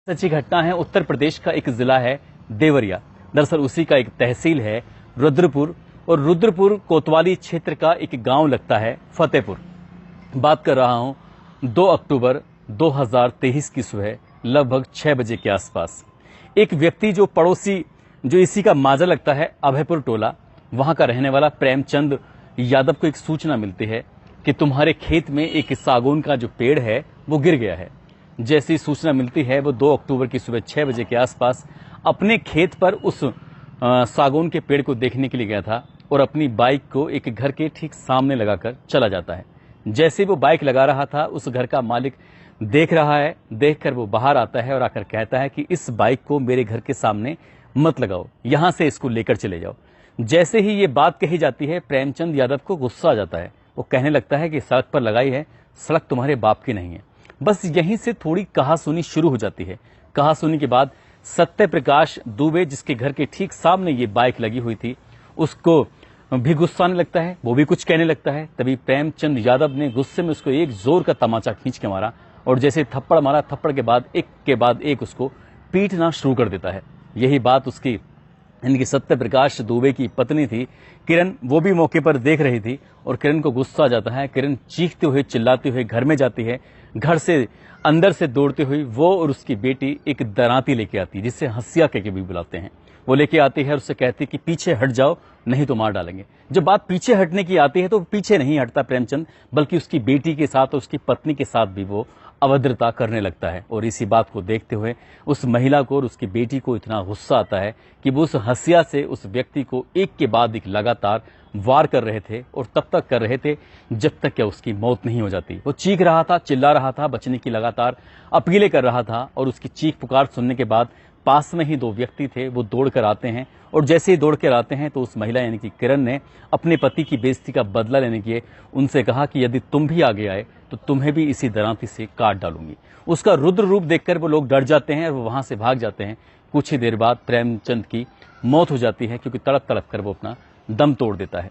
सच्ची घटना है। उत्तर प्रदेश का एक जिला है देवरिया, दरअसल उसी का एक तहसील है रुद्रपुर, और रुद्रपुर कोतवाली क्षेत्र का एक गांव लगता है फतेहपुर। बात कर रहा हूं 2 अक्टूबर 2023 की सुबह लगभग 6 बजे के आसपास एक व्यक्ति जो पड़ोसी, जो इसी का माजा लगता है अभयपुर टोला, वहां का रहने वाला प्रेमचंद यादव को एक सूचना मिलती है कि तुम्हारे खेत में एक सागौन का जो पेड़ है वो गिर गया है। जैसी सूचना मिलती है वो 2 अक्टूबर की सुबह 6 बजे के आसपास अपने खेत पर उस सागौन के पेड़ को देखने के लिए गया था और अपनी बाइक को एक घर के ठीक सामने लगाकर चला जाता है। जैसे वो बाइक लगा रहा था, उस घर का मालिक देख रहा है। देखकर वो बाहर आता है और आकर कहता है कि इस बाइक को मेरे घर के सामने मत लगाओ, यहां से इसको लेकर चले जाओ। जैसे ही ये बात कही जाती है, प्रेमचंद यादव को गुस्सा आ जाता है। वो कहने लगता है कि सड़क पर लगाई है, सड़क तुम्हारे बाप की नहीं है। बस यहीं से थोड़ी कहासुनी शुरू हो जाती है। कहासुनी के बाद सत्य प्रकाश दुबे, जिसके घर के ठीक सामने ये बाइक लगी हुई थी, उसको भी गुस्सा आने लगता है, वो भी कुछ कहने लगता है। तभी प्रेमचंद यादव ने गुस्से में उसको एक जोर का तमाचा खींच के मारा और जैसे थप्पड़ मारा, थप्पड़ के बाद एक उसको पीटना शुरू कर देता है। यही बात उसकी इनकी सत्य प्रकाश दुबे की पत्नी थी किरण, वो भी मौके पर देख रही थी और किरण को गुस्सा आ जाता है। किरण चीखते हुए चिल्लाते हुए घर में जाती है। घर से अंदर से दौड़ते हुए वो और उसकी बेटी एक दराती लेके आती है, जिसे हंसिया कह के भी बुलाते हैं। वो लेके आती है और उससे कहती है कि पीछे हट जाओ, नहीं तो मार डालेंगे। जब बात पीछे हटने की आती है तो पीछे नहीं हटता प्रेमचंद, बल्कि उसकी बेटी के साथ और उसकी पत्नी के साथ भी वो अभद्रता करने लगता है। और इसी बात को देखते हुए उस महिला को और उसकी बेटी को इतना गुस्सा आता है कि वो उस हंसिया से उस व्यक्ति को एक के बाद एक लगातार वार कर रहे थे और तब तक कर रहे थे जब तक क्या उसकी मौत नहीं हो जाती। वो चीख रहा था, चिल्ला रहा था, बचने की लगातार अपीलें कर रहा था। और उसकी चीख पुकार सुनने के बाद पास में ही 2 व्यक्ति थे, वो दौड़ कर आते हैं और जैसे ही दौड़ कर आते हैं तो उस महिला यानी कि किरण ने अपने पति की बेइज्जती का बदला लेने के लिए उनसे कहा कि यदि तुम भी आगे आए तो तुम्हें भी इसी दरांती से काट डालूंगी। उसका रुद्र रूप देखकर वो लोग डर जाते हैं और वो वहां से भाग जाते हैं। कुछ ही देर बाद प्रेमचंद की मौत हो जाती है, क्योंकि तड़प तड़प कर वो अपना दम तोड़ देता है।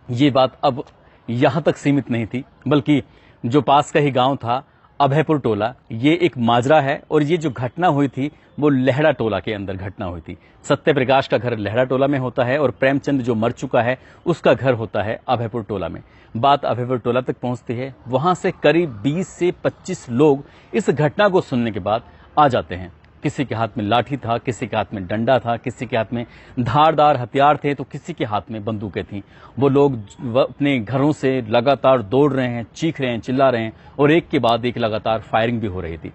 ये बात अब यहां तक सीमित नहीं थी, बल्कि जो पास का ही गांव था अभयपुर टोला, ये एक माजरा है। और ये जो घटना हुई थी वो लहड़ा टोला के अंदर घटना हुई थी। सत्य प्रकाश का घर लहड़ा टोला में होता है और प्रेमचंद जो मर चुका है उसका घर होता है अभयपुर टोला में। बात अभयपुर टोला तक पहुंचती है। वहां से करीब 20 से 25 लोग इस घटना को सुनने के बाद आ जाते हैं। किसी के हाथ में लाठी था, किसी के हाथ में डंडा था, किसी के हाथ में धारदार हथियार थे, तो किसी के हाथ में बंदूकें थीं। वो लोग अपने घरों से लगातार दौड़ रहे हैं, चीख रहे हैं, चिल्ला रहे हैं और एक के बाद एक लगातार फायरिंग भी हो रही थी।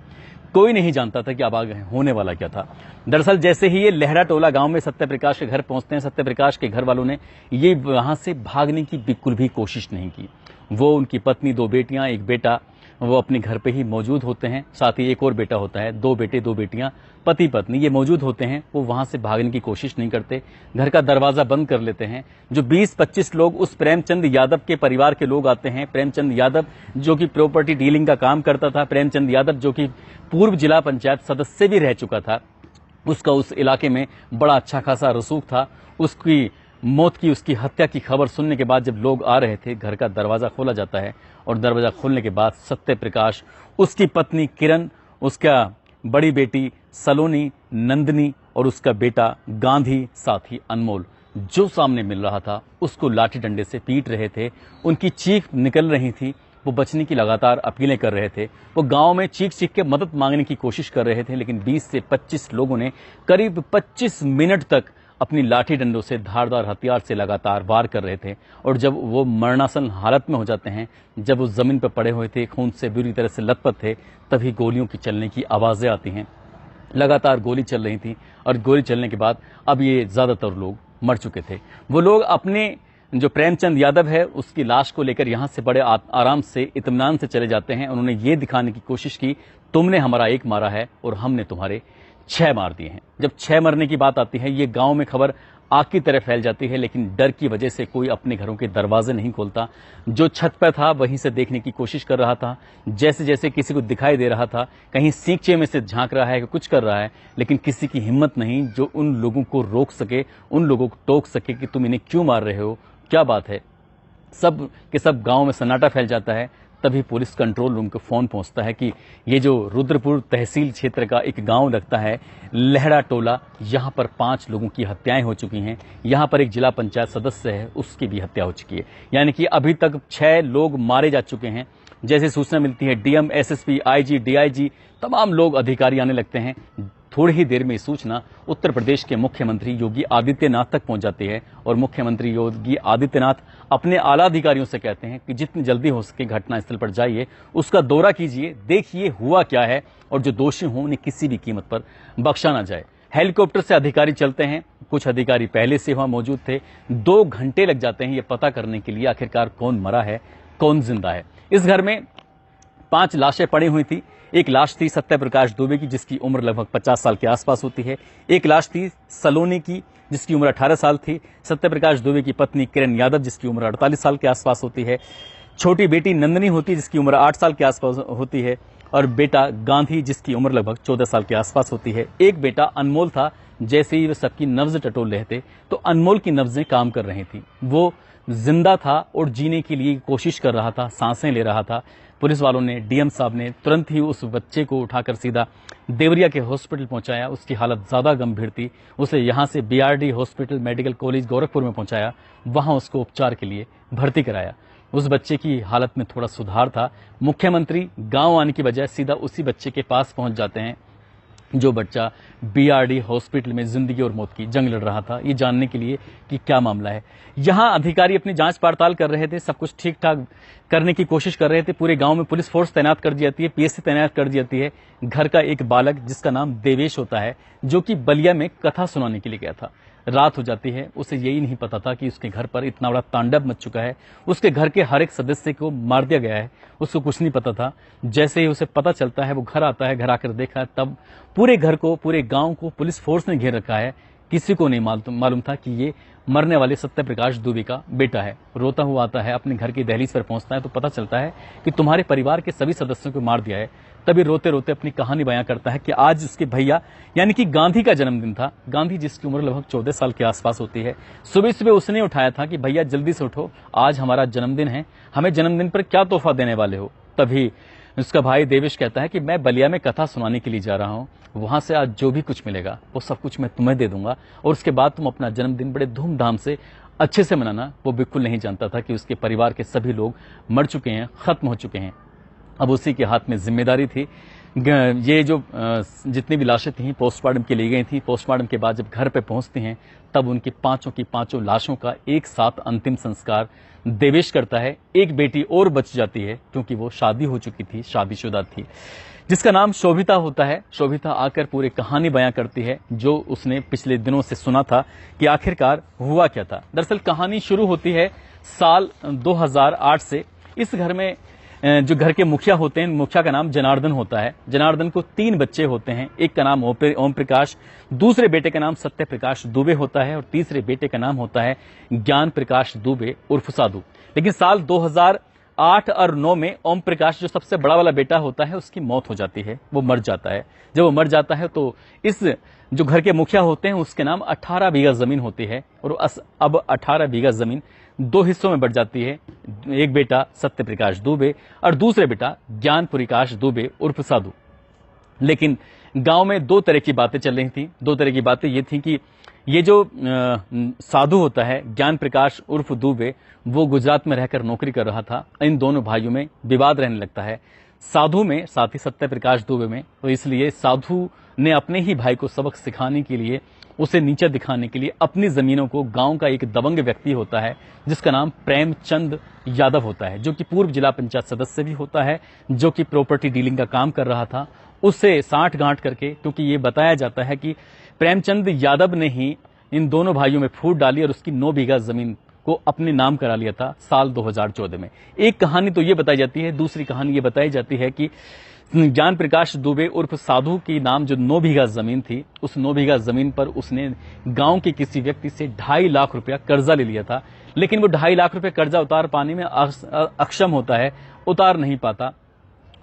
कोई नहीं जानता था कि अब आगे होने वाला क्या था। दरअसल जैसे ही ये लहरा टोला गांव में सत्य प्रकाश के घर पहुंचते हैं, सत्य प्रकाश के घर वालों ने ये वहां से भागने की बिल्कुल भी कोशिश नहीं की। वो, उनकी पत्नी, 2 बेटियां, एक बेटा, वो अपने घर पे ही मौजूद होते हैं। साथ ही एक और बेटा होता है, 2 बेटे 2 बेटियां, पति पत्नी, ये मौजूद होते हैं। वो वहां से भागने की कोशिश नहीं करते, घर का दरवाजा बंद कर लेते हैं। जो 20-25 लोग उस प्रेमचंद यादव के परिवार के लोग आते हैं। प्रेमचंद यादव जो कि प्रॉपर्टी डीलिंग का काम करता था, प्रेमचंद यादव जो कि पूर्व जिला पंचायत सदस्य भी रह चुका था, उसका उस इलाके में बड़ा अच्छा खासा रसूख था। उसकी मौत की, उसकी हत्या की खबर सुनने के बाद जब लोग आ रहे थे, घर का दरवाजा खोला जाता है और दरवाजा खोलने के बाद सत्य प्रकाश, उसकी पत्नी किरण, उसका बड़ी बेटी सलोनी, नंदनी और उसका बेटा गांधी, साथ ही अनमोल, जो सामने मिल रहा था उसको लाठी डंडे से पीट रहे थे। उनकी चीख निकल रही थी, वो बचने की लगातार अपीलें कर रहे थे। वो गांव में चीख चीख के मदद मांगने की कोशिश कर रहे थे, लेकिन 20 से 25 लोगों ने करीब 25 मिनट तक अपनी लाठी डंडों से, धारदार हथियार से लगातार वार कर रहे थे। और जब वो मरणासन हालत में हो जाते हैं, जब वो जमीन पर पड़े हुए थे, खून से बुरी तरह से लथपथ थे, तभी गोलियों की चलने की आवाजें आती हैं। लगातार गोली चल रही थी और गोली चलने के बाद अब ये ज्यादातर लोग मर चुके थे। वो लोग अपने, जो प्रेमचंद यादव है, उसकी लाश को लेकर यहां से बड़े आराम से, इत्मीनान से चले जाते हैं। उन्होंने ये दिखाने की कोशिश की, तुमने हमारा 1 मारा है और हमने तुम्हारे 6 मार दिए हैं। जब 6 मरने की बात आती है, ये गांव में खबर आग की तरह फैल जाती है, लेकिन डर की वजह से कोई अपने घरों के दरवाजे नहीं खोलता। जो छत पर था वहीं से देखने की कोशिश कर रहा था। जैसे जैसे किसी को दिखाई दे रहा था, कहीं सींचे में से झांक रहा है कि कुछ कर रहा है, लेकिन किसी की हिम्मत नहीं जो उन लोगों को रोक सके, उन लोगों को टोक सके कि तुम इन्हें क्यों मार रहे हो, क्या बात है। सब के सब गांव में सन्नाटा फैल जाता है। तभी पुलिस कंट्रोल रूम को फोन पहुंचता है कि ये जो रुद्रपुर तहसील क्षेत्र का एक गांव लगता है लहड़ा टोला, यहां पर 5 लोगों की हत्याएं हो चुकी हैं। यहां पर एक जिला पंचायत सदस्य है, उसकी भी हत्या हो चुकी है। यानी कि अभी तक 6 लोग मारे जा चुके हैं। जैसे सूचना मिलती है डीएम, एसएसपी, आईजी, डीआईजी, तमाम लोग अधिकारी आने लगते हैं। थोड़ी ही देर में सूचना उत्तर प्रदेश के मुख्यमंत्री योगी आदित्यनाथ तक पहुंच जाती है और मुख्यमंत्री योगी आदित्यनाथ अपने आला अधिकारियों से कहते हैं कि जितनी जल्दी हो सके घटनास्थल पर जाइए, उसका दौरा कीजिए, देखिए हुआ क्या है और जो दोषी हों उन्हें किसी भी कीमत पर बख्शा ना जाए। हेलीकॉप्टर से अधिकारी चलते हैं, कुछ अधिकारी पहले से वहां मौजूद थे। 2 घंटे लग जाते हैं ये पता करने के लिए आखिरकार कौन मरा है, कौन जिंदा है। इस घर में 5 लाशें पड़ी हुई थी। एक लाश थी सत्यप्रकाश दुबे की, जिसकी उम्र लगभग 50 साल के आसपास होती है। एक लाश थी सलोनी की, जिसकी उम्र 18 साल थी। सत्यप्रकाश दुबे की पत्नी किरण यादव, जिसकी उम्र 48 साल के आसपास होती है। छोटी बेटी नंदनी होती, जिसकी उम्र 8 साल के आसपास होती है, और बेटा गांधी, जिसकी उम्र लगभग 14 साल के आसपास होती है। एक बेटा अनमोल था। जैसे ही वे सबकी नब्ज टटोल रहे थे तो अनमोल की नब्जें काम कर रही थी। वो जिंदा था और जीने के लिए कोशिश कर रहा था, सांसें ले रहा था। पुलिस वालों ने, डीएम साहब ने तुरंत ही उस बच्चे को उठाकर सीधा देवरिया के हॉस्पिटल पहुंचाया। उसकी हालत ज्यादा गंभीर थी। उसे यहां से BRD hospital medical college Gorakhpur में पहुंचाया, वहां उसको उपचार के लिए भर्ती कराया। उस बच्चे की हालत में थोड़ा सुधार था। मुख्यमंत्री गांव आने की बजाय सीधा उसी बच्चे के पास पहुंच जाते हैं जो बच्चा बीआरडी हॉस्पिटल में जिंदगी और मौत की जंग लड़ रहा था, ये जानने के लिए कि क्या मामला है। यहां अधिकारी अपनी जांच पड़ताल कर रहे थे, सब कुछ ठीक ठाक करने की कोशिश कर रहे थे। पूरे गांव में पुलिस फोर्स तैनात कर दी जाती है, पीएससी तैनात कर दी जाती है। घर का एक बालक जिसका नाम देवेश होता है, जो कि बलिया में कथा सुनाने के लिए गया था। रात हो जाती है, उसे यही नहीं पता था कि उसके घर पर इतना बड़ा तांडव मच चुका है। उसके घर के हर एक सदस्य को मार दिया गया है, उसको कुछ नहीं पता था। जैसे ही उसे पता चलता है वो घर आता है, घर आकर देखा तब पूरे घर को, पूरे गांव को पुलिस फोर्स ने घेर रखा है। किसी को नहीं मालूम था कि ये मरने वाले सत्यप्रकाश दुबे का बेटा है। रोता हुआ आता है, अपने घर की दहलीज पर पहुंचता है तो पता चलता है कि तुम्हारे परिवार के सभी सदस्यों को मार दिया है। तभी रोते रोते अपनी कहानी बयां करता है कि आज उसके भैया यानी कि गांधी का जन्मदिन था। गांधी, जिसकी उम्र लगभग 14 साल के आसपास होती है। सुबह सुबह उसने उठाया था कि भैया जल्दी से उठो, आज हमारा जन्मदिन है, हमें जन्मदिन पर क्या तोहफा देने वाले हो। तभी उसका भाई देवेश कहता है कि मैं बलिया में कथा सुनाने के लिए जा रहा हूं, वहां से आज जो भी कुछ मिलेगा वो सब कुछ मैं तुम्हें दे दूंगा और उसके बाद तुम अपना जन्मदिन बड़े धूमधाम से अच्छे से मनाना। वो बिल्कुल नहीं जानता था कि उसके परिवार के सभी लोग मर चुके हैं, खत्म हो चुके हैं। अब उसी के हाथ में जिम्मेदारी थी। ये जो जितनी भी लाशें थी पोस्टमार्टम के लिए गई थी। पोस्टमार्टम के बाद जब घर पे पहुंचती हैं तब उनकी पांचों की पांचों लाशों का एक साथ अंतिम संस्कार देवेश करता है। एक बेटी और बच जाती है क्योंकि वो शादी हो चुकी थी, शादीशुदा थी, जिसका नाम शोभिता होता है। शोभिता आकर पूरी कहानी बयां करती है जो उसने पिछले दिनों से सुना था कि आखिरकार हुआ क्या था। दरअसल कहानी शुरू होती है साल 2008 से। इस घर में जो घर के मुखिया होते हैं, मुखिया का नाम जनार्दन होता है। जनार्दन को 3 बच्चे होते हैं। एक का नाम ओम प्रकाश, दूसरे बेटे का नाम सत्य प्रकाश दुबे होता है और तीसरे बेटे का नाम होता है ज्ञान प्रकाश दुबे उर्फ साधु। लेकिन साल 2008 और 9 में ओम प्रकाश जो सबसे बड़ा वाला बेटा होता है उसकी मौत हो जाती है, वो मर जाता है। जब वो मर जाता है तो इस जो घर के मुखिया होते हैं उसके नाम 18 बीघा जमीन होती है और अब 18 बीघा जमीन 2 हिस्सों में बढ़ जाती है। एक बेटा सत्य प्रकाश दुबे और दूसरे बेटा ज्ञान प्रकाश दुबे उर्फ साधु। लेकिन गांव में 2 तरह की बातें चल रही थी। 2 तरह की बातें ये थी कि ये जो साधु होता है ज्ञान प्रकाश उर्फ दुबे, वो गुजरात में रहकर नौकरी कर रहा था। इन दोनों भाइयों में विवाद रहने लगता है, साधु में साथ ही सत्य प्रकाश दुबे में। तो इसलिए साधु ने अपने ही भाई को सबक सिखाने के लिए, उसे नीचे दिखाने के लिए अपनी जमीनों को, गांव का एक दबंग व्यक्ति होता है जिसका नाम प्रेमचंद यादव होता है, जो कि पूर्व जिला पंचायत सदस्य भी होता है, जो कि प्रॉपर्टी डीलिंग का काम कर रहा था, उससे साठ गांठ करके, क्योंकि ये बताया जाता है कि प्रेमचंद यादव ने ही इन दोनों भाइयों में फूट डाली और उसकी 9 बीघा जमीन को अपने नाम करा लिया था साल 2014 में। एक कहानी तो ये बताई जाती है। दूसरी कहानी ये बताई जाती है कि ज्ञान प्रकाश दुबे उर्फ साधु की नाम जो 9 बीघा जमीन थी, उस 9 बीघा जमीन पर उसने गांव के किसी व्यक्ति से 2.5 लाख रुपया कर्जा ले लिया था। लेकिन वो 2.5 लाख रुपया कर्जा उतार पाने में अक्षम होता है, उतार नहीं पाता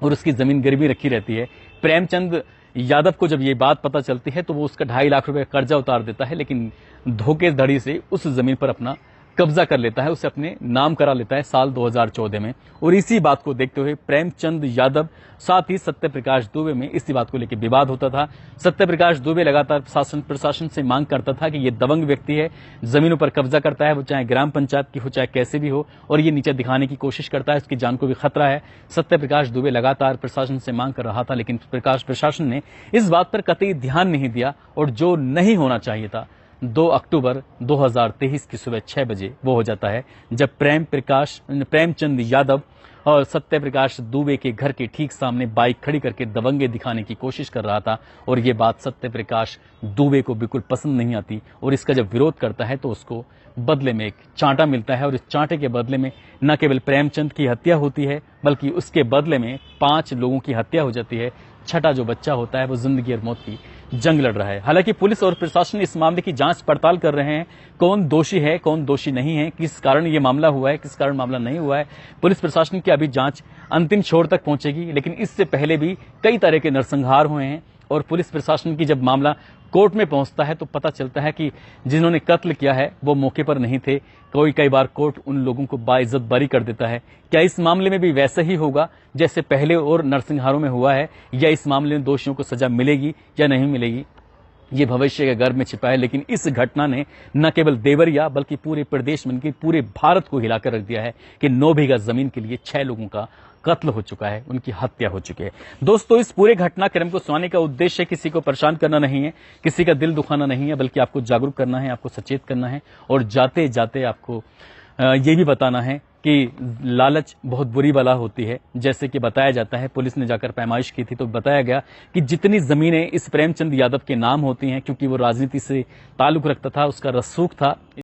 और उसकी जमीन गिरवी रखी रहती है। प्रेमचंद यादव को जब ये बात पता चलती है तो वो उसका 2.5 लाख रुपया कर्जा उतार देता है, लेकिन धोखेधड़ी से उस जमीन पर अपना कब्जा कर लेता है, उसे अपने नाम करा लेता है साल 2014 में। और इसी बात को देखते हुए प्रेमचंद यादव साथ ही सत्यप्रकाश दुबे में इसी बात को लेकर विवाद होता था। सत्यप्रकाश दुबे लगातार प्रशासन से मांग करता था कि ये दबंग व्यक्ति है, जमीनों पर कब्जा करता है, वो चाहे ग्राम पंचायत की हो चाहे कैसे भी हो, और ये नीचे दिखाने की कोशिश करता है, उसकी जान को भी खतरा है। सत्यप्रकाश दुबे लगातार प्रशासन से मांग कर रहा था, लेकिन प्रशासन ने इस बात पर कतई ध्यान नहीं दिया। और जो नहीं होना चाहिए था, 2 अक्टूबर 2023 की सुबह 6 बजे वो हो जाता है, जब प्रेमचंद यादव और सत्यप्रकाश दुबे के घर के ठीक सामने बाइक खड़ी करके दबंगे दिखाने की कोशिश कर रहा था। और ये बात सत्यप्रकाश दुबे को बिल्कुल पसंद नहीं आती, और इसका जब विरोध करता है तो उसको बदले में एक चांटा मिलता है। और इस चांटे के बदले में न केवल प्रेमचंद की हत्या होती है, बल्कि उसके बदले में 5 लोगों की हत्या हो जाती है। छठा जो बच्चा होता है वो जिंदगी और मौत की जंग लड़ रहा है। हालांकि पुलिस और प्रशासन इस मामले की जांच पड़ताल कर रहे हैं, कौन दोषी है कौन दोषी नहीं है, किस कारण ये मामला हुआ है किस कारण मामला नहीं हुआ है। पुलिस प्रशासन की अभी जांच अंतिम छोर तक पहुंचेगी, लेकिन इससे पहले भी कई तरह के नरसंहार हुए हैं। और पुलिस प्रशासन की जब मामला कोर्ट में पहुंचता है तो पता चलता है कि जिन्होंने कत्ल किया है वो मौके पर नहीं थे। कई बार कोर्ट उन लोगों को बाइज्जत बरी कर देता है। क्या इस मामले में भी वैसा ही होगा जैसे पहले और नरसंहारों में हुआ है, या इस मामले में दोषियों को सजा मिलेगी या नहीं मिलेगी, ये भविष्य के गर्भ में छिपा है। लेकिन इस घटना ने न केवल देवरिया बल्कि पूरे प्रदेश में पूरे भारत को हिलाकर रख दिया है कि 9 बीघा जमीन के लिए 6 लोगों का कत्ल हो चुका है, उनकी हत्या हो चुकी है। दोस्तों, इस पूरे घटनाक्रम को सुनाने का उद्देश्य किसी को परेशान करना नहीं है, किसी का दिल दुखाना नहीं है, बल्कि आपको जागरूक करना है, आपको सचेत करना है। और जाते जाते आपको ये भी बताना है कि लालच बहुत बुरी बला होती है। जैसे कि बताया जाता है, पुलिस ने जाकर पैमाइश की थी तो बताया गया कि जितनी जमीनें इस प्रेमचंद यादव के नाम होती हैं, क्योंकि वो राजनीति से ताल्लुक रखता था, उसका रसूख था,